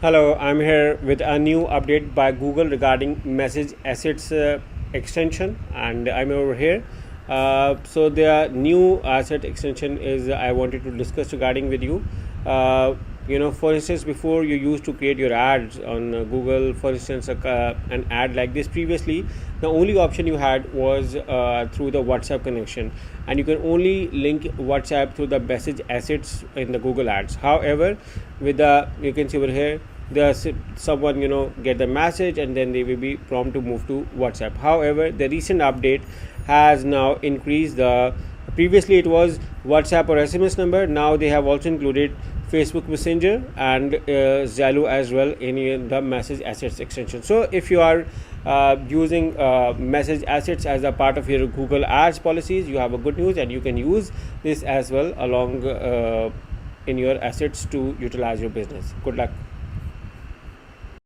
Hello, I'm here with a new update by Google regarding message assets extension, and I'm over here. So the new asset extension is I wanted to discuss regarding with you. For instance, before you used to create your ads on Google, for instance, an ad like this previously, the only option you had was through the WhatsApp connection, and you can only link WhatsApp through the message assets in the Google Ads. However, with the you can see over here, there's someone get the message and then they will be prompt to move to WhatsApp. However, the recent update has now increased the previously it was WhatsApp or SMS number. Now they have also included Facebook Messenger and Zalo as well in the message assets extension. So if you are using message assets as a part of your Google Ads policies, you have a good news, and you can use this as well along in your assets to utilize your business. Good luck.